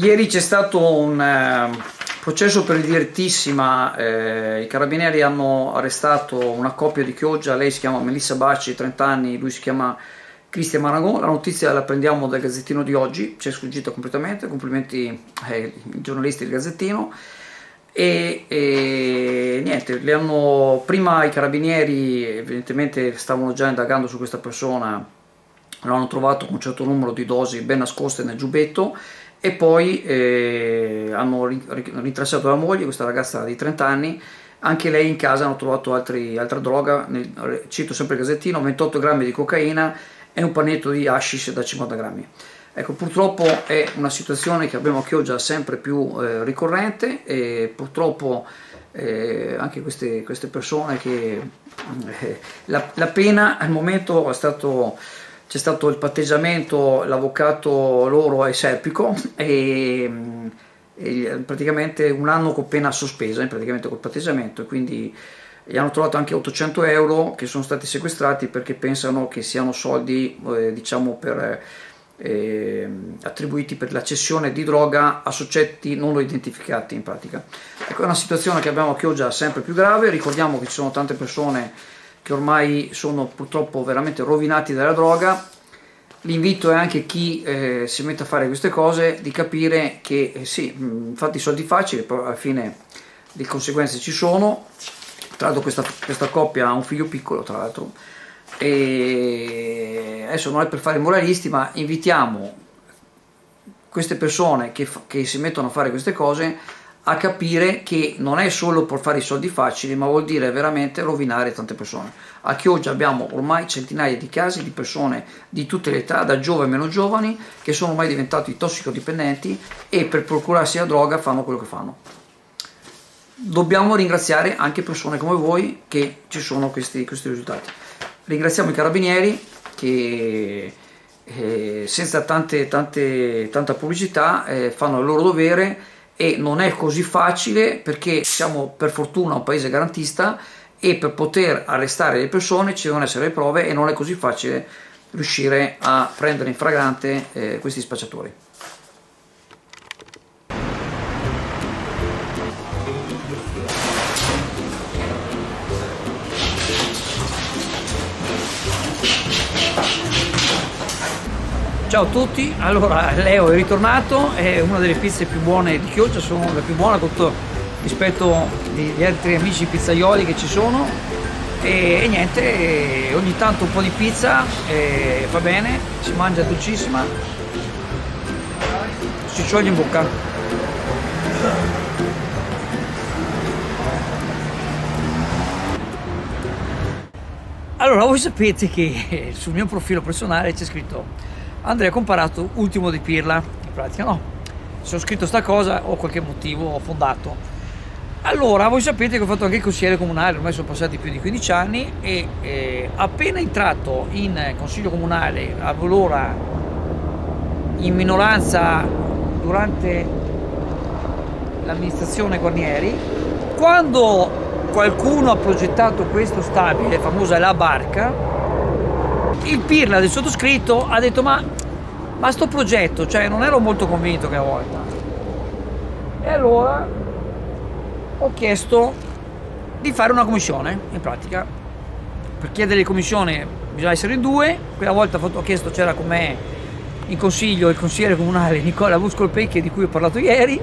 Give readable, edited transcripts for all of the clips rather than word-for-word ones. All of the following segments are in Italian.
Ieri c'è stato un processo per direttissima, i carabinieri hanno arrestato una coppia di Chioggia, lei si chiama Melissa Bacci, 30 anni, lui si chiama Cristian Maragon. La notizia la prendiamo dal Gazzettino di oggi, ci è sfuggita completamente, complimenti ai giornalisti del Gazzettino. E niente, prima i carabinieri evidentemente stavano già indagando su questa persona, l'hanno trovato con un certo numero di dosi ben nascoste nel giubbetto e poi hanno rintracciato la moglie, questa ragazza di 30 anni, anche lei in casa hanno trovato altra droga, cito sempre il Gazzettino, 28 grammi di cocaina e un panetto di hashish da 50 grammi. Ecco, purtroppo è una situazione che abbiamo a Chioggia sempre più ricorrente e purtroppo anche queste persone che la pena al momento c'è stato il patteggiamento, l'avvocato loro è Serpico e praticamente un anno con pena sospesa, praticamente col patteggiamento, e quindi gli hanno trovato anche 800 euro che sono stati sequestrati perché pensano che siano soldi diciamo attribuiti per la cessione di droga a soggetti non identificati in pratica. Ecco, è una situazione che abbiamo a Chioggia sempre più grave. Ricordiamo che ci sono tante persone che ormai sono purtroppo veramente rovinati dalla droga. L'invito è anche chi si mette a fare queste cose di capire che sì, infatti i soldi facili, però alla fine le conseguenze ci sono. Tra l'altro questa coppia ha un figlio piccolo, tra l'altro, e adesso non è per fare i moralisti, ma invitiamo queste persone che si mettono a fare queste cose a capire che non è solo per fare i soldi facili, ma vuol dire veramente rovinare tante persone. A Chioggia abbiamo ormai centinaia di casi di persone di tutte le età, da giovani a meno giovani, che sono ormai diventati tossicodipendenti e per procurarsi la droga fanno quello che fanno. Dobbiamo ringraziare anche persone come voi che ci sono questi risultati. Ringraziamo i carabinieri che senza tanta pubblicità fanno il loro dovere, e non è così facile perché siamo per fortuna un paese garantista e per poter arrestare le persone ci devono essere le prove e non è così facile riuscire a prendere in flagrante questi spacciatori. Ciao a tutti, allora Leo è ritornato, è una delle pizze più buone di Chioggia, sono la più buona rispetto agli altri amici pizzaioli che ci sono e niente, ogni tanto un po' di pizza fa bene, si mangia dolcissima, si scioglie in bocca. Allora, voi sapete che sul mio profilo personale c'è scritto Andrea Comparato, ultimo di Pirla, in pratica no, se ho scritto sta cosa ho qualche motivo fondato. Allora, voi sapete che ho fatto anche il consigliere comunale, ormai sono passati più di 15 anni e appena entrato in consiglio comunale, allora in minoranza durante l'amministrazione Guarnieri, quando qualcuno ha progettato questo stabile, famosa La Barca, il Pirla del sottoscritto ha detto ma sto progetto, cioè non ero molto convinto che a volta, e allora ho chiesto di fare una commissione. In pratica, per chiedere la commissione bisogna essere in due. Quella volta ho chiesto, c'era con me in consiglio il consigliere comunale Nicola Buscolpecchi, di cui ho parlato ieri,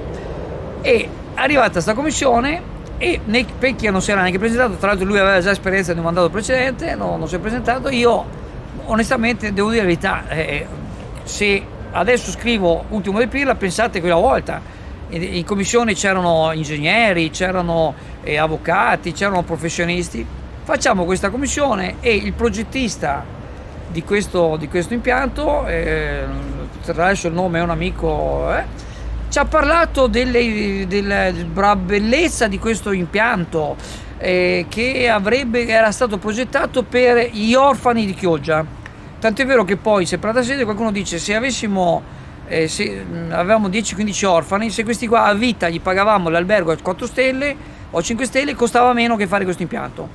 e è arrivata questa commissione e Pecchia non si era neanche presentato, tra l'altro lui aveva già esperienza di un mandato precedente, non si è presentato. Io onestamente devo dire la verità, se adesso scrivo ultimo di Pirla, pensate quella volta in commissione c'erano ingegneri, c'erano avvocati, c'erano professionisti. Facciamo questa commissione e il progettista di questo impianto, tra l'altro il nome è un amico, ci ha parlato della bellezza di questo impianto, che era stato progettato per gli orfani di Chioggia. Tant'è vero che poi, se per la sede qualcuno dice se avevamo 10-15 orfani, se questi qua a vita gli pagavamo l'albergo a 4 stelle o 5 stelle, costava meno che fare questo impianto.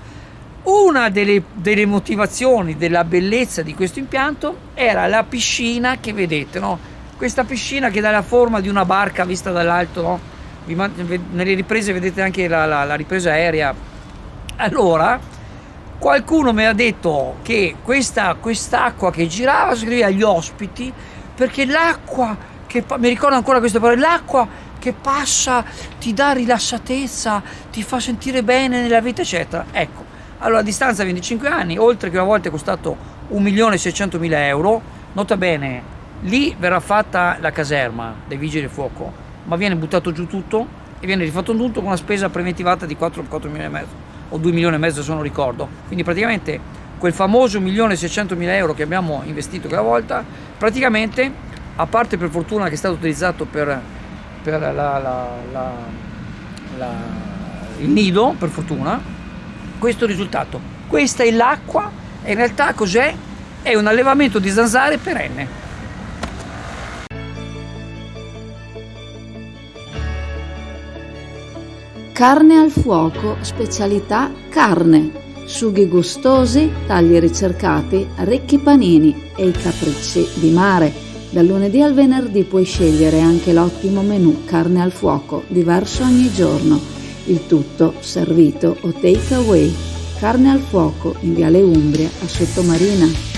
Una delle motivazioni della bellezza di questo impianto era la piscina che vedete, no? questa piscina che dà la forma di una barca vista dall'alto, no? Nelle riprese vedete anche la ripresa aerea. Allora qualcuno mi ha detto che quest'acqua che girava serviva agli ospiti, perché l'acqua che mi ricordo ancora queste parole, l'acqua che passa ti dà rilassatezza, ti fa sentire bene nella vita, eccetera. Ecco, allora a distanza di 25 anni, oltre che una volta è costato 1.600.000 euro, nota bene, lì verrà fatta la caserma dei vigili del fuoco, ma viene buttato giù tutto e viene rifatto tutto con una spesa preventivata di 4 milioni e mezzo o 2 milioni e mezzo, se non ricordo. Quindi praticamente quel famoso 1.600.000 euro che abbiamo investito quella volta, praticamente, a parte per fortuna che è stato utilizzato per il nido, per fortuna, questo risultato. Questa è l'acqua e in realtà cos'è? È un allevamento di zanzare perenne. Carne al fuoco, specialità carne, sughi gustosi, tagli ricercati, ricchi panini e i capricci di mare. Dal lunedì al venerdì puoi scegliere anche l'ottimo menù carne al fuoco, diverso ogni giorno. Il tutto servito o take away. Carne al fuoco in Viale Umbria a Sottomarina.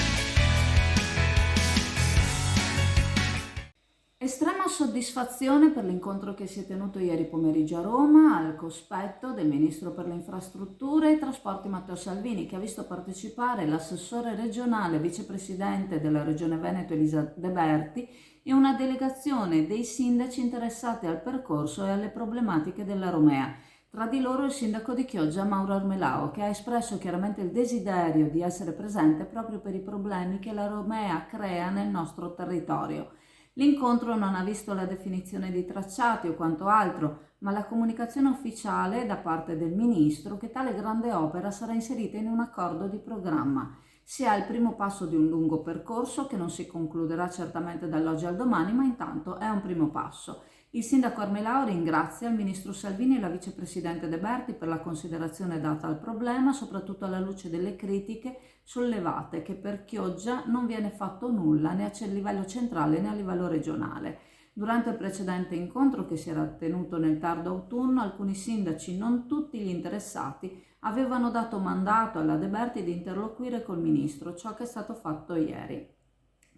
Estrema soddisfazione per l'incontro che si è tenuto ieri pomeriggio a Roma al cospetto del Ministro per le Infrastrutture e i Trasporti Matteo Salvini, che ha visto partecipare l'assessore regionale vicepresidente della Regione Veneto Elisa De Berti e una delegazione dei sindaci interessati al percorso e alle problematiche della Romea. Tra di loro il sindaco di Chioggia Mauro Armelao, che ha espresso chiaramente il desiderio di essere presente proprio per i problemi che la Romea crea nel nostro territorio. L'incontro non ha visto la definizione di tracciati o quanto altro, ma la comunicazione ufficiale da parte del Ministro che tale grande opera sarà inserita in un accordo di programma. Sia il primo passo di un lungo percorso che non si concluderà certamente dall'oggi al domani, ma intanto è un primo passo. Il sindaco Armelao ringrazia il ministro Salvini e la vicepresidente De Berti per la considerazione data al problema, soprattutto alla luce delle critiche sollevate che per Chioggia non viene fatto nulla né a livello centrale né a livello regionale. Durante il precedente incontro, che si era tenuto nel tardo autunno, alcuni sindaci, non tutti gli interessati, avevano dato mandato alla De Berti di interloquire col ministro, ciò che è stato fatto ieri.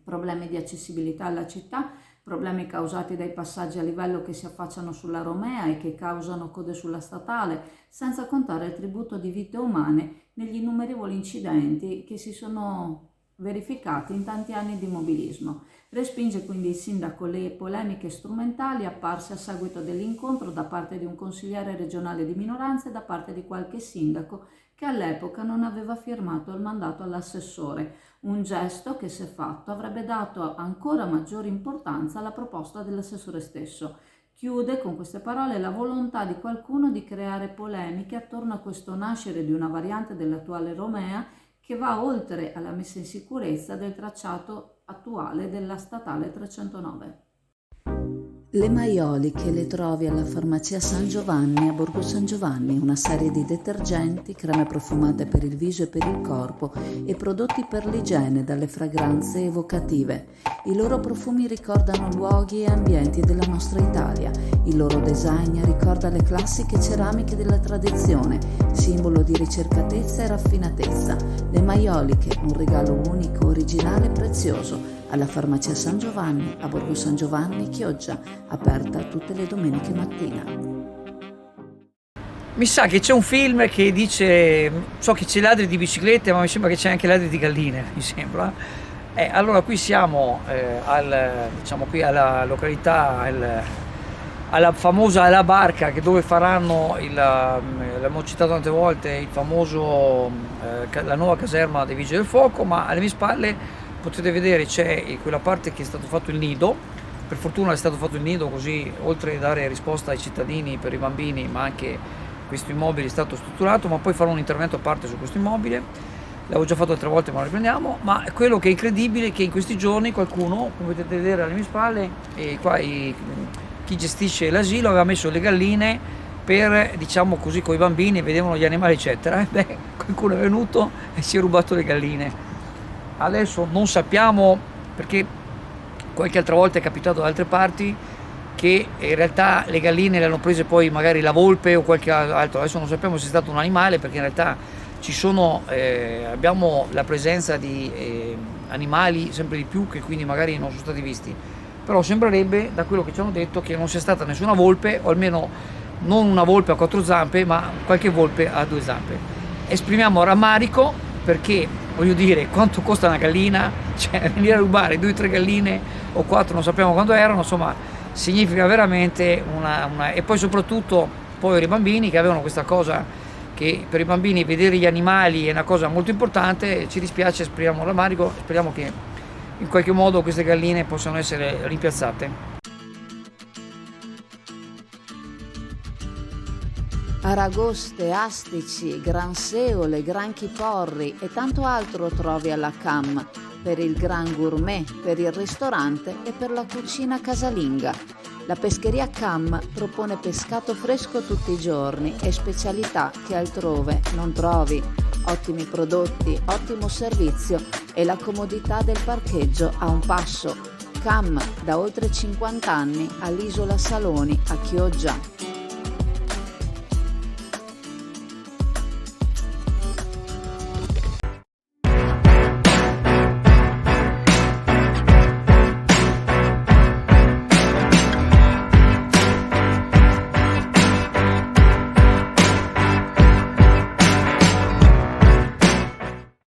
Problemi di accessibilità alla città, problemi causati dai passaggi a livello che si affacciano sulla Romea e che causano code sulla statale, senza contare il tributo di vite umane negli innumerevoli incidenti che si sono verificati in tanti anni di immobilismo. Respinge quindi il sindaco le polemiche strumentali apparse a seguito dell'incontro da parte di un consigliere regionale di minoranza e da parte di qualche sindaco che all'epoca non aveva firmato il mandato all'assessore, un gesto che, se fatto, avrebbe dato ancora maggiore importanza alla proposta dell'assessore stesso. Chiude con queste parole la volontà di qualcuno di creare polemiche attorno a questo nascere di una variante dell'attuale Romea che va oltre alla messa in sicurezza del tracciato attuale della statale 309. Le maioliche le trovi alla farmacia San Giovanni a Borgo San Giovanni, una serie di detergenti, creme profumate per il viso e per il corpo e prodotti per l'igiene dalle fragranze evocative. I loro profumi ricordano luoghi e ambienti della nostra Italia. Il loro design ricorda le classiche ceramiche della tradizione, simbolo di ricercatezza e raffinatezza. Le maioliche, un regalo unico, originale e prezioso. Alla farmacia San Giovanni, a Borgo San Giovanni, Chioggia, aperta tutte le domeniche mattina. Mi sa che c'è un film che dice, so che c'è ladri di biciclette, ma mi sembra che c'è anche ladri di galline, mi sembra. Allora qui siamo qui alla località, alla famosa La Barca, dove faranno, l'abbiamo citato tante volte, il famoso, la nuova caserma dei Vigili del Fuoco, ma alle mie spalle potete vedere c'è quella parte che è stato fatto il nido. Per fortuna è stato fatto il nido, così oltre a dare risposta ai cittadini per i bambini, ma anche questo immobile è stato strutturato, ma poi farò un intervento a parte su questo immobile. L'avevo già fatto altre volte, ma lo riprendiamo. Ma quello che è incredibile è che in questi giorni qualcuno, come potete vedere alle mie spalle, chi gestisce l'asilo aveva messo le galline per, diciamo così, con i bambini vedevano gli animali eccetera. Qualcuno è venuto e si è rubato le galline. Adesso non sappiamo, perché qualche altra volta è capitato da altre parti che in realtà le galline le hanno prese poi magari la volpe o qualche altro, adesso non sappiamo se è stato un animale, perché in realtà abbiamo la presenza di animali sempre di più che quindi magari non sono stati visti, però sembrerebbe, da quello che ci hanno detto, che non sia stata nessuna volpe, o almeno non una volpe a 4 zampe, ma qualche volpe a 2 zampe. Esprimiamo rammarico, perché voglio dire, quanto costa una gallina? Cioè, venire a rubare 2-3 galline o 4, non sappiamo quando erano, insomma, significa veramente e poi soprattutto poi i bambini che avevano questa cosa, che per i bambini vedere gli animali è una cosa molto importante. Ci dispiace, esprimiamo rammarico, speriamo che in qualche modo queste galline possano essere rimpiazzate. Aragoste, astici, granseole, granchi porri e tanto altro trovi alla CAM, per il gran gourmet, per il ristorante e per la cucina casalinga. La pescheria CAM propone pescato fresco tutti i giorni e specialità che altrove non trovi. Ottimi prodotti, ottimo servizio e la comodità del parcheggio a un passo. CAM da oltre 50 anni all'Isola Saloni a Chioggia.